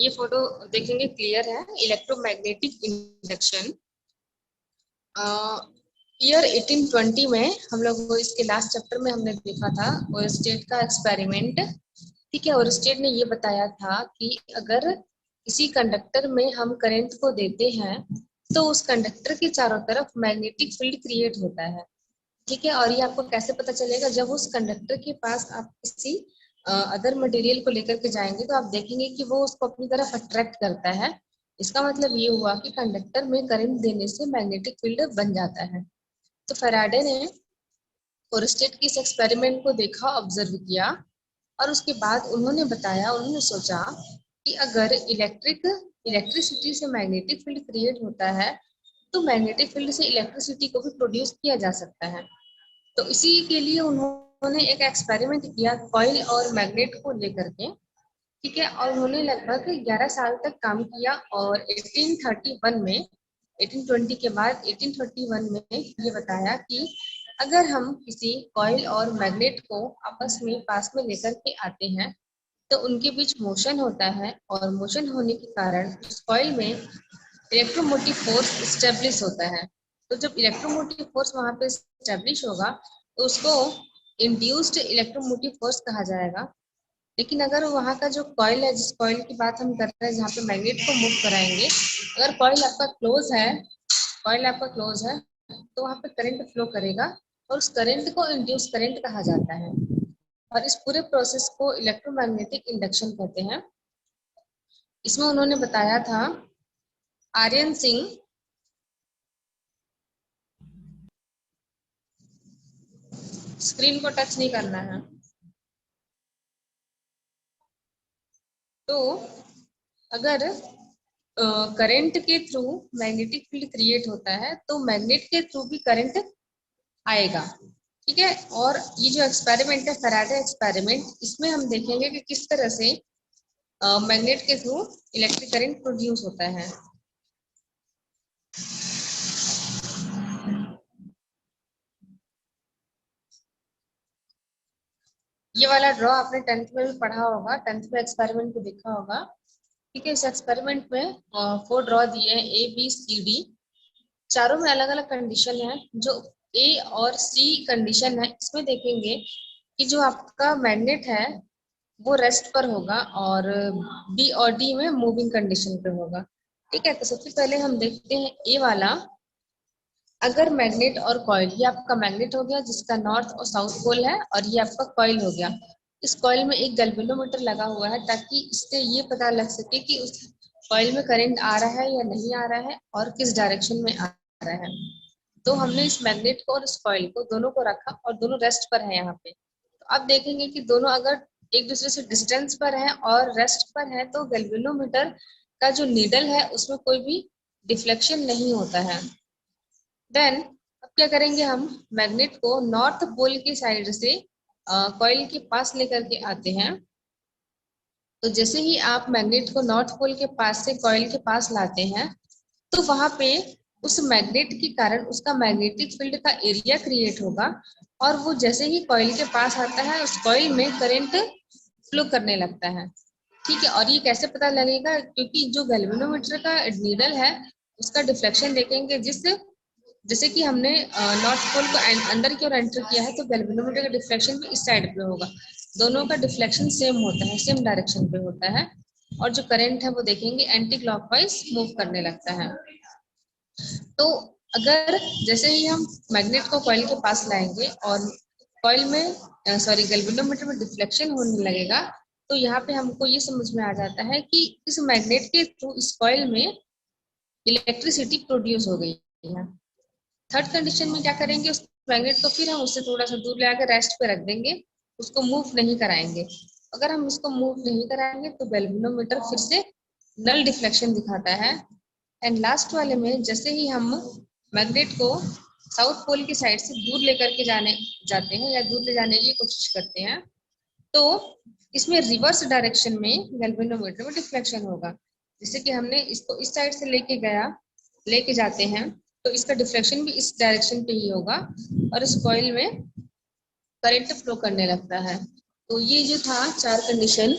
ये फोटो देखेंगे क्लियर है। Electromagnetic induction. ईयर 1820 में हम लोग वो इसके लास्ट चैप्टर में हमने देखा था ओरस्टेड का एक्सपेरिमेंट। ठीक है, ओरस्टेड ने ये बताया था कि अगर किसी कंडक्टर में हम करंट को देते हैं तो उस कंडक्टर के चारों तरफ मैग्नेटिक फील्ड क्रिएट होता है। ठीक है, और ये आपको कैसे पता चलेगा? जब उस कंडक्टर के पास आप किसी अदर मटेरियल को लेकर के जाएंगे तो आप देखेंगे कि वो उसको अपनी तरफ अट्रैक्ट करता है। इसका मतलब ये हुआ कि कंडक्टर में करंट देने से मैग्नेटिक फील्ड बन जाता है। तो फैराडे ने ओरस्टेड की इस एक्सपेरिमेंट को देखा, ऑब्जर्व किया, और उसके बाद उन्होंने सोचा कि अगर इलेक्ट्रिसिटी से मैग्नेटिक फील्ड क्रिएट होता है तो मैग्नेटिक फील्ड से इलेक्ट्रिसिटी को भी प्रोड्यूस किया जा सकता है। तो इसी के लिए उन्होंने एक एक्सपेरिमेंट किया कॉइल और मैग्नेट को लेकर के। ठीक है, और उन्होंने लगभग 11 साल तक काम किया और 1831 में 1820 के बाद 1831 में ये बताया कि अगर हम किसी कॉइल और मैग्नेट को आपस में पास में लेकर के आते हैं तो उनके बीच मोशन होता है, और मोशन होने के कारण उस कॉइल में इलेक्ट्रोमोटिव फोर्स स्टेब्लिश होता है। तो जब इलेक्ट्रोमोटिव फोर्स वहां पे स्टेब्लिश होगा तो उसको इंड्यूस्ड इलेक्ट्रोमोटिव फोर्स कहा जाएगा। लेकिन अगर वहाँ का जो कॉइल है, जिस कॉइल की बात हम कर रहे हैं जहाँ पे मैग्नेट को मूव कराएंगे, अगर कॉइल आपका क्लोज है तो वहाँ पे करंट फ्लो करेगा और उस करंट को इंड्यूस करंट कहा जाता है। और इस पूरे प्रोसेस को इलेक्ट्रोमैग्नेटिक इंडक्शन कहते हैं। इसमें उन्होंने बताया था आर्यन सिंह, स्क्रीन को टच नहीं करना है। तो अगर करंट के थ्रू मैग्नेटिक फील्ड क्रिएट होता है तो मैग्नेट के थ्रू भी करंट आएगा। ठीक है, और ये जो एक्सपेरिमेंट है फैराडे एक्सपेरिमेंट, इसमें हम देखेंगे कि किस तरह से मैग्नेट के थ्रू इलेक्ट्रिक करंट प्रोड्यूस होता है। ये वाला ड्रॉ आपने 10th में भी पढ़ा होगा, 10th में एक्सपेरिमेंट को देखा होगा। ठीक है, इस एक्सपेरिमेंट में 4 ड्रॉ दिए हैं, ए बी सी डी। चारों में अलग अलग कंडीशन है। जो ए और सी कंडीशन है इसमें देखेंगे कि जो आपका मैग्नेट है वो रेस्ट पर होगा और बी और डी में मूविंग कंडीशन पे होगा। ठीक है, तो सबसे पहले हम देखते हैं ए वाला। अगर मैग्नेट और कॉइल, ये आपका मैग्नेट हो गया जिसका नॉर्थ और साउथ पोल है, और ये आपका कॉइल हो गया। इस कॉइल में एक गैल्वेनोमीटर लगा हुआ है ताकि इससे ये पता लग सके कि उस कॉइल में करंट आ रहा है या नहीं आ रहा है और किस डायरेक्शन में आ रहा है। तो हमने इस मैग्नेट को और इस कॉइल को दोनों को रखा और दोनों रेस्ट पर है यहाँ पे। तो आप देखेंगे कि दोनों अगर एक दूसरे से डिस्टेंस पर है और रेस्ट पर है तो गैल्वेनोमीटर का जो नीडल है उसमें कोई भी डिफ्लेक्शन नहीं होता है। देन अब क्या करेंगे, हम मैग्नेट को नॉर्थ पोल की साइड से कॉइल के पास लेकर के आते हैं। तो जैसे ही आप मैग्नेट को नॉर्थ पोल के पास से कॉइल के पास लाते हैं तो वहां पे उस मैग्नेट के कारण उसका मैग्नेटिक फील्ड का एरिया क्रिएट होगा, और वो जैसे ही कॉइल के पास आता है उस कॉइल में करंट फ्लो करने लगता है। ठीक है, और ये कैसे पता लगेगा? क्योंकि जो गैल्वेनोमीटर का नीडल है उसका डिफ्लेक्शन देखेंगे, जैसे कि हमने नॉर्थ पोल को अंदर की ओर एंटर किया है तो गैल्वेनोमीटर का डिफ्लेक्शन भी इस साइड पे होगा। दोनों का डिफ्लेक्शन सेम होता है, सेम डायरेक्शन पे होता है, और जो करंट है वो देखेंगे एंटी क्लॉकवाइज मूव करने लगता है। तो अगर जैसे ही हम मैग्नेट को कॉइल के पास लाएंगे और कॉइल में गैल्वेनोमीटर में डिफ्लेक्शन होने लगेगा, तो यहाँ पे हमको ये समझ में आ जाता है कि इस मैग्नेट के थ्रू इस कॉइल में इलेक्ट्रिसिटी प्रोड्यूस हो गई है। थर्ड कंडीशन में क्या करेंगे, उस मैग्नेट को फिर हम उससे थोड़ा सा दूर ले आकर रेस्ट पे रख देंगे, उसको मूव नहीं कराएंगे। अगर हम इसको मूव नहीं कराएंगे तो गैल्वेनोमीटर फिर से नल डिफ्लेक्शन दिखाता है। एंड लास्ट वाले में जैसे ही हम मैग्नेट को साउथ पोल की साइड से दूर लेकर के जाते हैं या दूर ले जाने की कोशिश करते हैं तो इसमें रिवर्स डायरेक्शन में गैल्वेनोमीटर में डिफ्लेक्शन होगा। जैसे कि हमने इसको इस साइड से लेके जाते हैं तो इसका डिफ्लेक्शन भी इस डायरेक्शन पे ही होगा और इस कॉइल में करंट फ्लो करने लगता है। तो ये जो था 4 कंडीशन,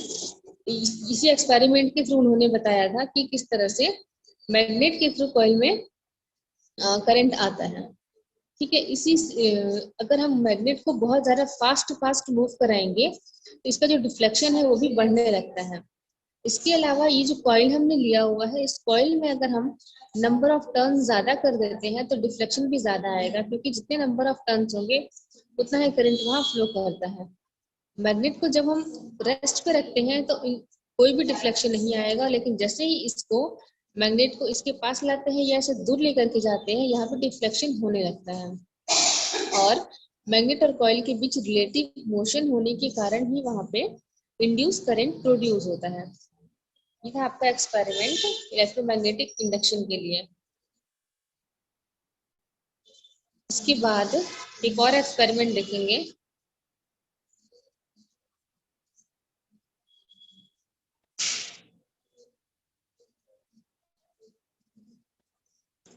इसी एक्सपेरिमेंट के थ्रू उन्होंने बताया था कि किस तरह से मैग्नेट के थ्रू कॉइल में करंट आता है। ठीक है, अगर हम मैग्नेट को बहुत ज्यादा फास्ट फास्ट मूव कराएंगे तो इसका जो डिफ्लेक्शन है वो भी बढ़ने लगता है। इसके अलावा ये जो कॉइल हमने लिया हुआ है, इस कॉइल में अगर हम नंबर ऑफ टर्न ज्यादा कर देते हैं तो डिफ्लेक्शन भी ज्यादा आएगा, क्योंकि जितने नंबर ऑफ टर्न्स होंगे उतना ही करंट वहां फ्लो करता है। मैग्नेट को जब हम रेस्ट पे रखते हैं तो कोई भी डिफ्लेक्शन नहीं आएगा, लेकिन जैसे ही इसको मैग्नेट को इसके पास लाते हैं या इसे दूर लेकर के जाते हैं, यहाँ पे डिफ्लेक्शन होने लगता है। और मैग्नेट और कॉइल के बीच रिलेटिव मोशन होने के कारण ही वहां पे इंड्यूस करंट प्रोड्यूस होता है। ये था आपका एक्सपेरिमेंट इलेक्ट्रोमैग्नेटिक इंडक्शन के लिए। इसके बाद एक और एक्सपेरिमेंट देखेंगे।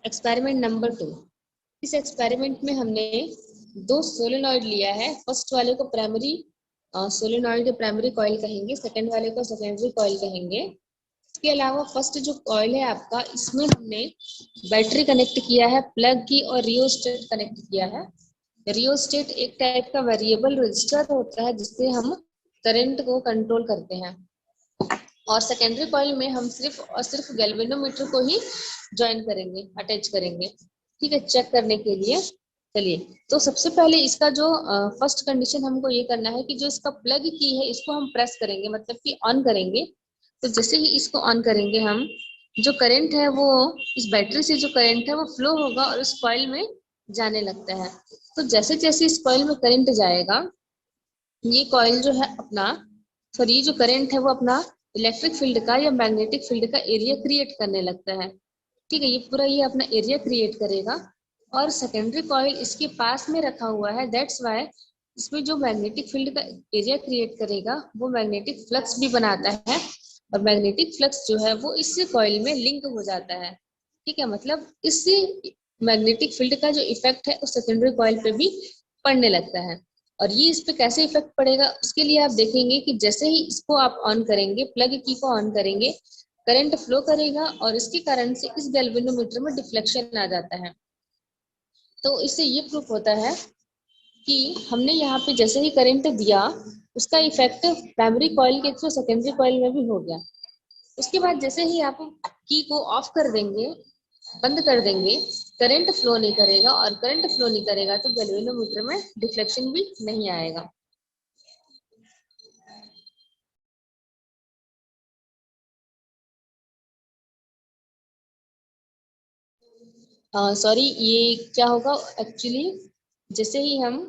Experiment number 2। इस एक्सपेरिमेंट में हमने दो सोलेनॉइड लिया है। फर्स्ट वाले को प्राइमरी सोलेनॉइड प्राइमरी कॉइल कहेंगे, सेकंड वाले को सेकेंडरी कॉइल कहेंगे। इसके अलावा फर्स्ट जो कॉइल है आपका, इसमें हमने बैटरी कनेक्ट किया है प्लग की, और रियोस्टेट कनेक्ट किया है। रियोस्टेट एक टाइप का वेरिएबल रजिस्टर होता है जिससे हम करंट को कंट्रोल करते हैं। और सेकेंडरी कॉइल में हम सिर्फ और सिर्फ गैल्वेनोमीटर को ही ज्वाइन करेंगे, अटैच करेंगे, ठीक है, चेक करने के लिए। चलिए, तो सबसे पहले इसका जो फर्स्ट कंडीशन हमको ये करना है कि जो इसका प्लग की है इसको हम प्रेस करेंगे, मतलब कि ऑन करेंगे। तो जैसे ही इसको ऑन करेंगे हम, जो करंट है वो इस बैटरी से जो करंट है वो फ्लो होगा और उस कॉइल में जाने लगता है। तो जैसे जैसे इस कॉइल में करंट जाएगा, ये कॉइल जो है अपना, सॉरी, ये जो करंट है वो अपना इलेक्ट्रिक फील्ड का या मैग्नेटिक फील्ड का एरिया क्रिएट करने लगता है। ठीक है, ये पूरा ये अपना एरिया क्रिएट करेगा। और सेकेंडरी कॉइल इसके पास में रखा हुआ है, दैट्स वाई इसमें जो मैग्नेटिक फील्ड का एरिया क्रिएट करेगा वो मैग्नेटिक फ्लक्स भी बनाता है, और मैग्नेटिक फ्लक्स जो है वो इस कॉइल में लिंक हो जाता है। ठीक है, मतलब इससे मैग्नेटिक फील्ड का जो इफेक्ट है उस सेकेंडरी कॉइल पे भी पड़ने लगता है। और ये इस पे कैसे इफेक्ट पड़ेगा उसके लिए आप देखेंगे कि जैसे ही इसको आप ऑन करेंगे, प्लग की को ऑन करेंगे, करंट फ्लो करेगा और इसके कारण से इस गैल्वेनोमीटर में डिफ्लेक्शन आ जाता है। तो इससे ये प्रूफ होता है कि हमने यहाँ पे जैसे ही करंट दिया, उसका इफेक्ट प्राइमरी कॉइल के थ्रू सेकेंडरी कॉइल में भी हो गया। उसके बाद जैसे ही आप की को ऑफ कर देंगे, बंद कर देंगे, करंट फ्लो नहीं करेगा, और करंट फ्लो नहीं करेगा तो गैल्वेनोमीटर में डिफ्लेक्शन भी नहीं आएगा। सॉरी, ये क्या होगा एक्चुअली, जैसे ही हम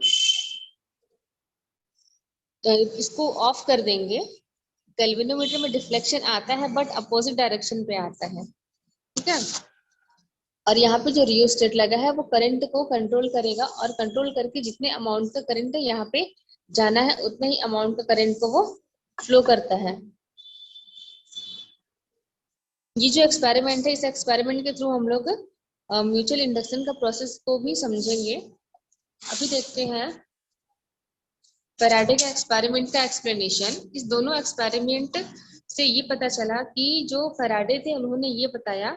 इसको ऑफ कर देंगे, गैल्वेनोमीटर में डिफ्लेक्शन आता है बट अपोजिट डायरेक्शन पे आता है। ठीक है, और यहाँ पे जो रियोस्टेट लगा है वो करंट को कंट्रोल करेगा, और कंट्रोल करके जितने अमाउंट का करंट है यहाँ पे जाना है उतने ही अमाउंट का करंट को वो फ्लो करता है। ये जो एक्सपेरिमेंट है, इस एक्सपेरिमेंट के थ्रू हम लोग म्यूचुअल इंडक्शन का प्रोसेस को भी समझेंगे। अभी देखते हैं फैराडे का एक्सपेरिमेंट का एक्सप्लेनेशन। इस दोनों एक्सपेरिमेंट से ये पता चला कि जो फैराडे थे उन्होंने ये बताया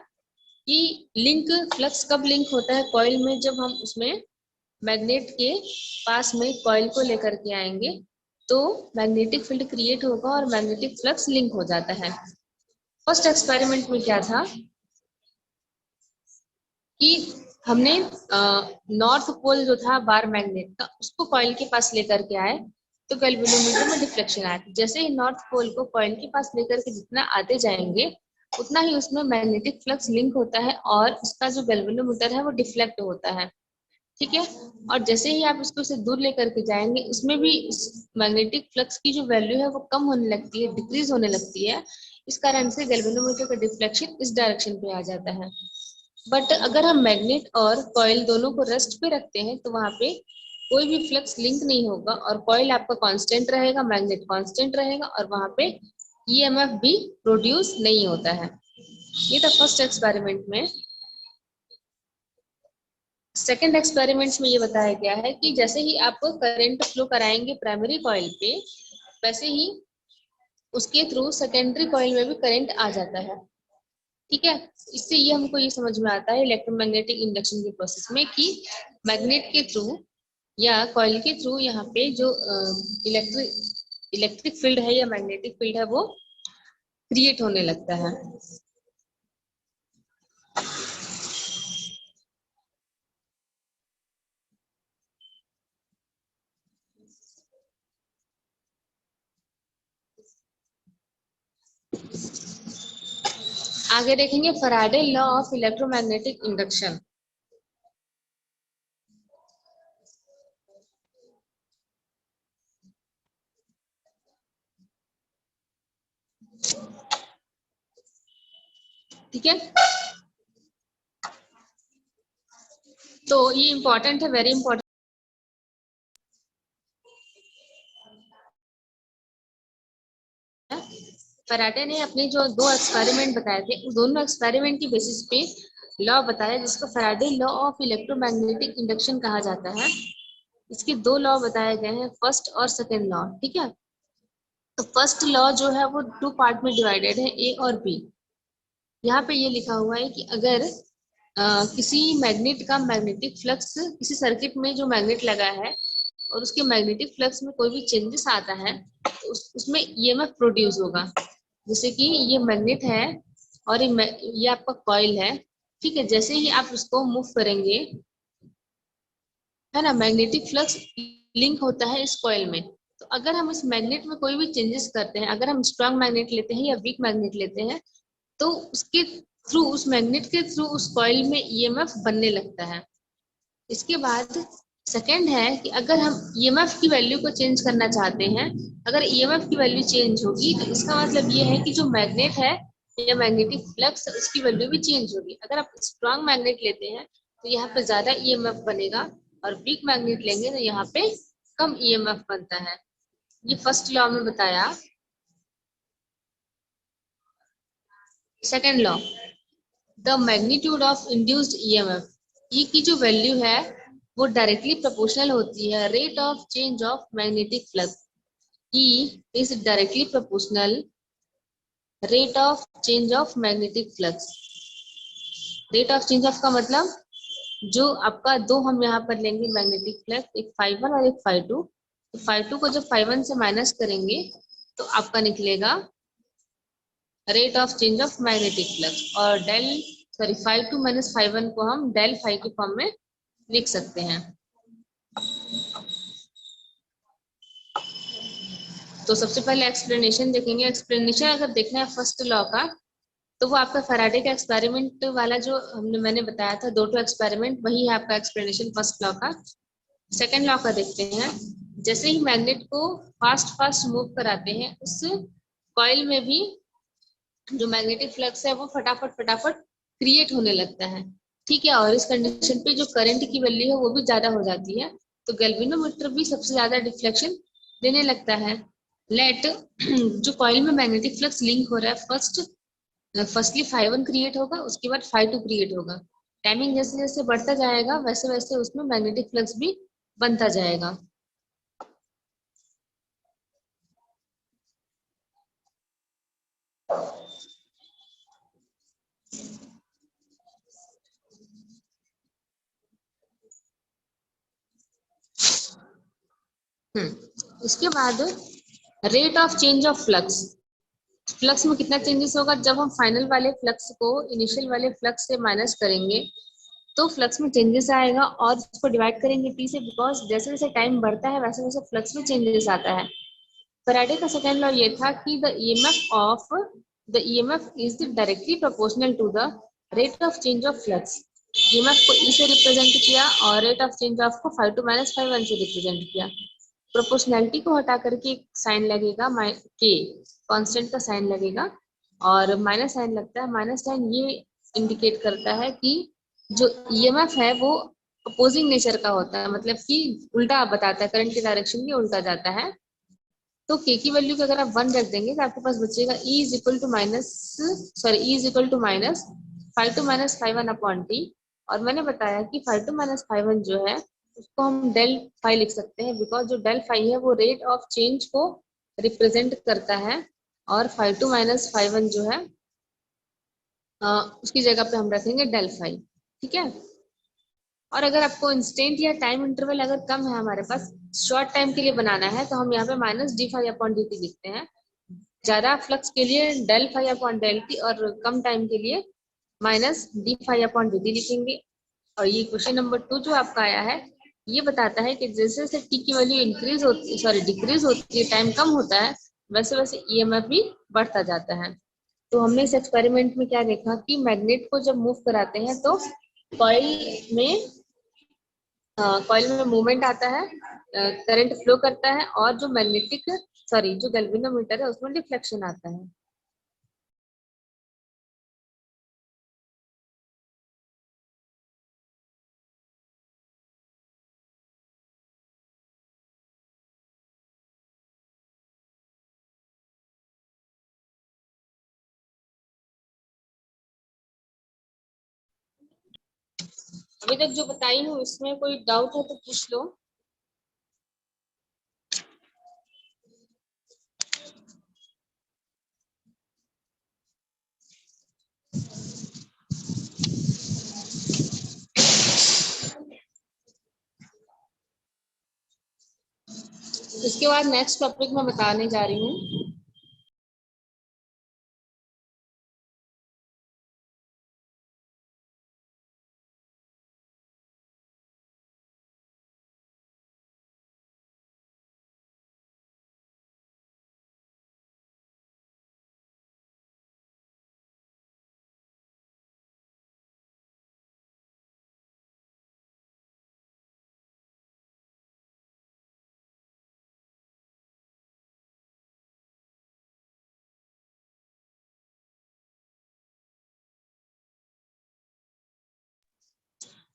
कि लिंक फ्लक्स कब लिंक होता है कॉइल में, जब हम उसमें मैग्नेट के पास में कॉइल को लेकर के आएंगे तो मैग्नेटिक फील्ड क्रिएट होगा और मैग्नेटिक फ्लक्स लिंक हो जाता है। फर्स्ट एक्सपेरिमेंट में क्या था कि हमने नॉर्थ पोल जो था बार मैग्नेट का, उसको कॉइल के पास लेकर के आए तो गैल्वेनोमीटर में डिफ्लेक्शन आया। जैसे ही नॉर्थ पोल को कॉइल के पास लेकर के जितना आते जाएंगे उतना ही उसमें मैग्नेटिक फ्लक्स लिंक होता है और उसका जो गैल्वेनोमीटर है वो डिफ्लेक्ट होता है। ठीक है, और जैसे ही आप उसको से दूर लेकर के जाएंगे उसमें भी मैग्नेटिक फ्लक्स की जो वैल्यू है वो कम होने लगती है, डिक्रीज होने लगती है। इस कारण से गैल्वेनोमीटर का डिफ्लेक्शन इस डायरेक्शन पे आ जाता है। बट अगर हम मैग्नेट और कॉइल दोनों को रेस्ट पे रखते हैं तो वहां पे कोई भी फ्लक्स लिंक नहीं होगा, और कॉइल आपका कांस्टेंट रहेगा, मैग्नेट कांस्टेंट रहेगा, और वहां पे ईएमएफ भी प्रोड्यूस नहीं होता है। ये था फर्स्ट एक्सपेरिमेंट में। सेकेंड एक्सपेरिमेंट्स में ये बताया गया है कि जैसे ही आप करंट फ्लो कराएंगे प्राइमरी कॉइल पे, वैसे ही उसके थ्रू सेकेंडरी कॉइल में भी करंट आ जाता है। ठीक है, इससे ये हमको ये समझ में आता है इलेक्ट्रोमैग्नेटिक इंडक्शन के प्रोसेस में कि मैग्नेट के थ्रू या कॉइल के थ्रू यहाँ पे जो इलेक्ट्रिक फील्ड है या मैग्नेटिक फील्ड है वो क्रिएट होने लगता है। आगे देखेंगे Faraday law of electromagnetic induction. ठीक है, तो ये इंपॉर्टेंट है, वेरी इंपॉर्टेंट। फैराडे ने अपने जो 2 एक्सपेरिमेंट बताए थे उन दोनों एक्सपेरिमेंट की बेसिस पे लॉ बताया जिसको Faraday law of electromagnetic induction कहा जाता है। इसके 2 लॉ बताए गए हैं, फर्स्ट और सेकेंड लॉ। ठीक है, तो फर्स्ट लॉ जो है वो 2 पार्ट में डिवाइडेड है, ए और बी। यहाँ पे ये लिखा हुआ है कि अगर किसी मैग्नेट का मैग्नेटिक फ्लक्स, किसी सर्किट में जो मैग्नेट लगा है और उसके मैग्नेटिक फ्लक्स में कोई भी चेंजेस आता है तो उसमें ईएमएफ प्रोड्यूस होगा। जैसे कि ये मैग्नेट है और ये आपका कॉइल है। ठीक है, जैसे ही आप उसको मूव करेंगे, है ना, मैग्नेटिक फ्लक्स लिंक होता है इस कॉइल में। तो अगर हम इस मैग्नेट में कोई भी चेंजेस करते हैं, अगर हम स्ट्रांग मैग्नेट लेते हैं या वीक मैग्नेट लेते हैं, तो उसके थ्रू, उस मैग्नेट के थ्रू उस कॉइल में ईएमएफ बनने लगता है। इसके बाद सेकंड है कि अगर हम ईएमएफ की वैल्यू को चेंज करना चाहते हैं, अगर ईएमएफ की वैल्यू चेंज होगी तो इसका मतलब ये है कि जो मैग्नेट है या मैग्नेटिक फ्लक्स उसकी वैल्यू भी चेंज होगी। अगर आप स्ट्रांग मैग्नेट लेते हैं तो यहाँ पे ज्यादा ईएमएफ बनेगा और वीक मैग्नेट लेंगे तो यहाँ पे कम ईएमएफ बनता है। ये फर्स्ट लॉ में बताया। Second law, the magnitude of induced EMF, E की जो वैल्यू है वो डायरेक्टली प्रोपोर्शनल होती है rate of change of magnetic flux. E is directly proportional rate of change of magnetic flux. Rate of change of का मतलब जो आपका दो हम यहाँ पर लेंगे मैग्नेटिक फ्लक्स, एक φ1 और एक φ2। तो φ2 को जब φ1 से माइनस करेंगे तो आपका निकलेगा rate of change of magnetic flux, और φ2 माइनस φ1 को हम डेल फाइ के फॉर्म में लिख सकते हैं। तो सबसे पहले एक्सप्लेनेशन देखेंगे। एक्सप्लेनेशन अगर देखना है फर्स्ट लॉ का तो वो आपका फैराडे का एक्सपेरिमेंट वाला जो मैंने बताया था, 2 एक्सपेरिमेंट, वही है आपका एक्सप्लेनेशन फर्स्ट लॉ का। सेकेंड लॉ का देखते हैं। जैसे ही मैग्नेट को फास्ट फास्ट मूव कराते हैं उस कॉइल में भी जो मैग्नेटिक फ्लक्स है वो फटाफट फटाफट क्रिएट होने लगता है। ठीक है, और इस कंडीशन पे जो करंट की वैल्यू है वो भी ज्यादा हो जाती है, तो गैल्वेनोमीटर भी सबसे ज्यादा डिफ्लेक्शन देने लगता है। लेट जो कॉइल में मैग्नेटिक फ्लक्स लिंक हो रहा है, फर्स्टली φ1 क्रिएट होगा, उसके बाद φ2 क्रिएट होगा। टाइमिंग जैसे जैसे बढ़ता जाएगा वैसे वैसे उसमें मैग्नेटिक फ्लक्स भी बनता जाएगा। उसके बाद rate of change of flux, flux में कितना चेंजेस होगा जब हम फाइनल वाले फ्लक्स को इनिशियल वाले फ्लक्स से माइनस करेंगे तो फ्लक्स में चेंजेस आएगा, और इसको डिवाइड करेंगे टी से, बिकॉज जैसे जैसे टाइम बढ़ता है वैसे वैसे फ्लक्स में चेंजेस आता है। फैराडे का सेकेंड लॉ ये था कि the EMF is directly proportional to the rate of change of flux. EMF को ई से रिप्रेजेंट किया और रेट ऑफ चेंज ऑफ को φ2 माइनस φ1 से रिप्रेजेंट किया। प्रोपोर्शनैलिटी को हटा करके एक साइन लगेगा, के कांस्टेंट का साइन लगेगा और माइनस साइन लगता है। माइनस साइन ये इंडिकेट करता है कि जो ईएमएफ है वो अपोजिंग नेचर का होता है, मतलब कि उल्टा बताता है, करंट के डायरेक्शन के उल्टा जाता है। तो के की वैल्यू को अगर आप 1 रख देंगे तो आपके पास बचेगा E is equal to minus φ2 minus φ1 upon T. और मैंने बताया कि φ2 माइनस φ1 जो है उसको हम डेल फाइ लिख सकते हैं, बिकॉज जो डेल फाइ है वो रेट ऑफ चेंज को रिप्रेजेंट करता है और phi2 माइनस phi1 जो है उसकी जगह पे हम रखेंगे डेल फाई। ठीक है। और अगर आपको इंस्टेंट या टाइम इंटरवल अगर कम है हमारे पास, शॉर्ट टाइम के लिए बनाना है, तो हम यहाँ पे minus d phi upon d t लिखते हैं। ज्यादा फ्लक्स के लिए del phi upon del t, और कम टाइम के लिए minus d phi upon d t लिखेंगे। और ये क्वेश्चन नंबर 2 जो आपका आया है, ये बताता है कि जैसे जैसे टी की वैल्यू इंक्रीज होती, सॉरी डिक्रीज होती है, टाइम कम होता है, वैसे वैसे ईएमएफ भी बढ़ता जाता है। तो हमने इस एक्सपेरिमेंट में क्या देखा कि मैग्नेट को जब मूव कराते हैं तो कॉइल में मूवमेंट आता है, करंट फ्लो करता है, और जो मैग्नेटिक, सॉरी जो गैल्वेनोमीटर है उसमें डिफ्लेक्शन आता है। अभी तक जो बताई हूँ इसमें कोई डाउट है तो पूछ लो। इसके बाद नेक्स्ट टॉपिक मैं बताने जा रही हूँ।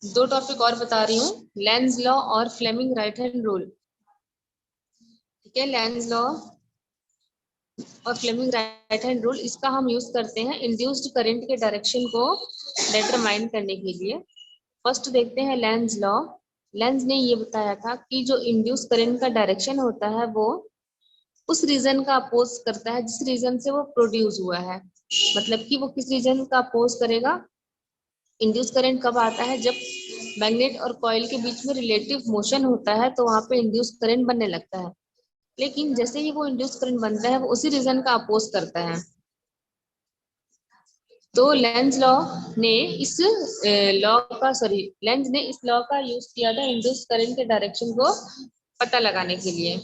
दो टॉपिक और बता रही हूँ, लेंज लॉ और फ्लेमिंग राइट हैंड रूल। ठीक है, लेंज लॉ और फ्लेमिंग राइट हैंड रूल, इसका हम यूज करते हैं इंड्यूस्ड करंट के डायरेक्शन को डिटरमाइन करने के लिए। फर्स्ट देखते हैं लेंज लॉ। लेंज ने ये बताया था कि जो इंड्यूस करंट का डायरेक्शन होता है वो उस रीजन का अपोज करता है जिस रीजन से वो प्रोड्यूस हुआ है। मतलब कि वो किस रीजन का अपोज करेगा। इंड्यूस करंट कब आता है, जब मैग्नेट और कॉइल के बीच में रिलेटिव मोशन होता है तो वहां पे इंड्यूस करंट बनने लगता है। लेकिन जैसे ही वो इंड्यूस करंट बनता है वो उसी रीजन का अपोज करता है। तो लेंज लॉ ने इस लॉ का, सॉरी लेंज ने इस लॉ का यूज किया था इंड्यूस करंट के डायरेक्शन को पता लगाने के लिए।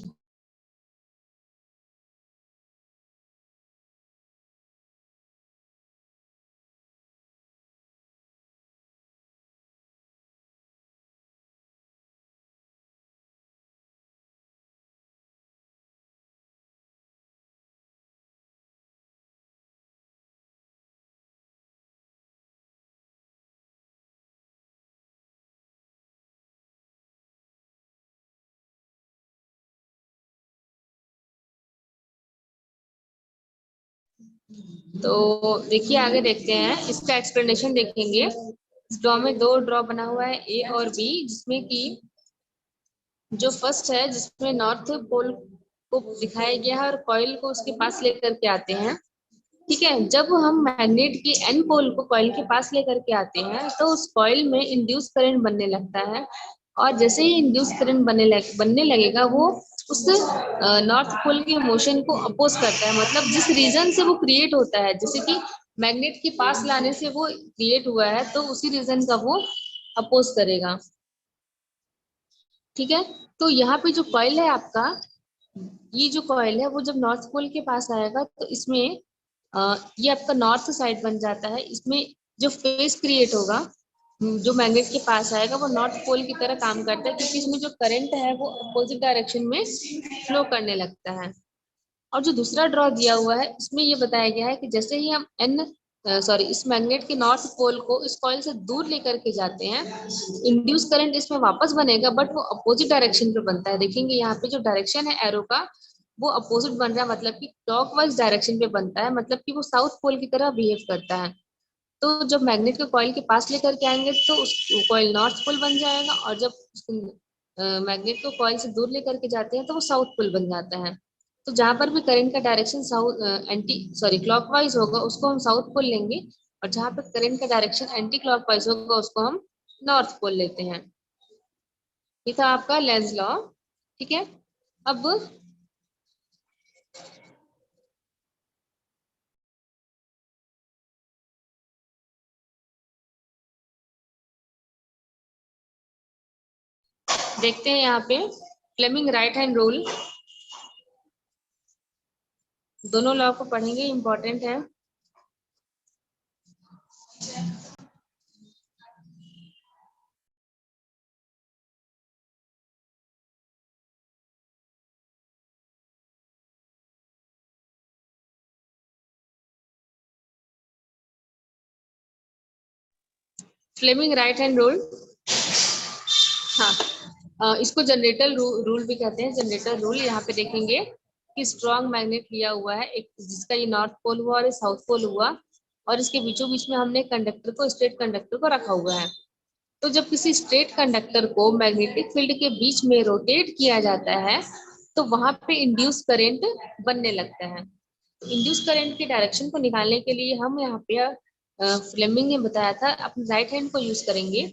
तो देखिए आगे देखते हैं, इसका एक्सप्लेनेशन देखेंगे। इस ड्रॉ में दो ड्रॉ बना हुआ है ए और बी, जिसमें कि जो फर्स्ट है जिसमें नॉर्थ पोल को दिखाया गया है और कॉइल को उसके पास लेकर के आते हैं। ठीक है, जब हम मैग्नेट की एन पोल को कॉइल के पास लेकर के आते हैं तो उस कॉइल में इंड्यूस करंट बनने लगता है। और जैसे ही इंड्यूस करंट बनने लगेगा वो उस नॉर्थ पोल के मोशन को अपोज करता है। मतलब जिस रीजन से वो क्रिएट होता है, जैसे कि मैग्नेट के पास लाने से वो क्रिएट हुआ है तो उसी रीजन का वो अपोज करेगा। ठीक है। तो यहाँ पे जो कॉइल है आपका, ये जो कॉइल है वो जब नॉर्थ पोल के पास आएगा तो इसमें ये आपका नॉर्थ साइड बन जाता है। इसमें जो फेस क्रिएट होगा, जो मैग्नेट के पास आएगा वो नॉर्थ पोल की तरह काम करता है, क्योंकि इसमें जो करंट है वो अपोजिट डायरेक्शन में फ्लो करने लगता है। और जो दूसरा ड्रॉ दिया हुआ है इसमें ये बताया गया है कि जैसे ही हम इस मैग्नेट के नॉर्थ पोल को इस कॉइल से दूर लेकर के जाते हैं, इंड्यूस करंट इसमें वापस बनेगा, बट वो अपोजिट डायरेक्शन पे बनता है। देखेंगे यहाँ पे जो डायरेक्शन है एरो का वो अपोजिट बन रहा है, मतलब कि क्लॉकवाइज डायरेक्शन पे बनता है, मतलब कि वो साउथ पोल की तरह बिहेव करता है। तो जब मैग्नेट को कॉइल के पास लेकर के आएंगे तो उस कॉइल नॉर्थ पोल बन जाएगा, और जब मैग्नेट को कॉइल से दूर लेकर के जाते हैं तो वो साउथ पोल बन जाता है। तो जहां पर भी करंट का डायरेक्शन साउथ क्लॉकवाइज होगा उसको हम साउथ पोल लेंगे, और जहां पर करंट का डायरेक्शन एंटी क्लॉकवाइज होगा उसको हम नॉर्थ पोल लेते हैं। ये था आपका लेंज लॉ। ठीक है, अब देखते हैं यहाँ पे फ्लेमिंग राइट हैंड रूल। दोनों लॉ को पढ़ेंगे, इंपॉर्टेंट है। फ्लेमिंग राइट हैंड रूल, हाँ, इसको जनरेटर रूल भी कहते हैं। जनरेटर रूल यहाँ पे देखेंगे कि स्ट्रॉन्ग मैग्नेट लिया हुआ है एक, जिसका ये नॉर्थ पोल हुआ और ये साउथ पोल हुआ, और इसके बीचों बीच में हमने कंडक्टर को, स्ट्रेट कंडक्टर को रखा हुआ है। तो जब किसी स्ट्रेट कंडक्टर को मैग्नेटिक फील्ड के बीच में रोटेट किया जाता है तो वहां पे इंड्यूस करंट बनने लगता है। इंड्यूस करंट की डायरेक्शन को निकालने के लिए हम यहाँ पे फ्लेमिंग ने बताया था अपने राइट हैंड को यूज करेंगे।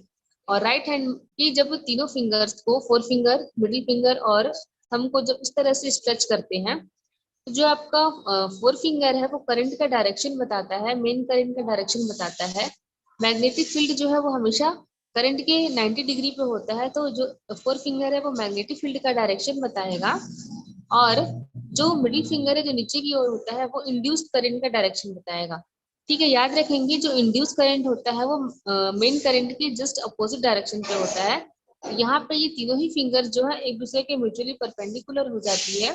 और राइट हैंड की जब तीनों फिंगर्स को, फोर फिंगर, मिडिल फिंगर और थंब को जब इस तरह से स्ट्रेच करते हैं, तो जो आपका फोर फिंगर है वो करंट का डायरेक्शन बताता है, मेन करंट का डायरेक्शन बताता है। मैग्नेटिक फील्ड जो है वो हमेशा करंट के 90 डिग्री पे होता है, तो जो फोर फिंगर है वो मैग्नेटिक फील्ड का डायरेक्शन बताएगा। और जो मिडिल फिंगर है जो नीचे की ओर होता है वो इंड्यूस करंट का डायरेक्शन बताएगा। ठीक है, याद रखेंगे जो इंड्यूस करंट होता है वो मेन करंट के जस्ट अपोजिट डायरेक्शन पे होता है। यहाँ पे ये तीनों ही फिंगर जो है एक दूसरे के म्यूचुअली परपेंडिकुलर हो जाती है,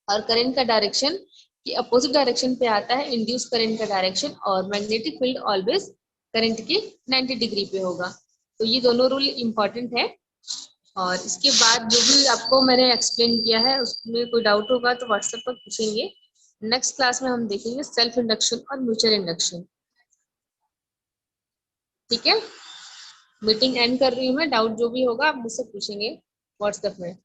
और करंट का डायरेक्शन की अपोजिट डायरेक्शन पे आता है इंड्यूस करंट का डायरेक्शन, और मैग्नेटिक फील्ड ऑलवेज करंट के 90 डिग्री पे होगा। तो ये दोनों रूल इंपॉर्टेंट है। और इसके बाद जो भी आपको मैंने एक्सप्लेन किया है उसमें कोई डाउट होगा तो व्हाट्सएप पर पूछेंगे। नेक्स्ट क्लास में हम देखेंगे सेल्फ इंडक्शन और म्यूचुअल इंडक्शन। ठीक है, मीटिंग एंड कर रही हूँ मैं। डाउट जो भी होगा आप मुझसे पूछेंगे व्हाट्सएप में।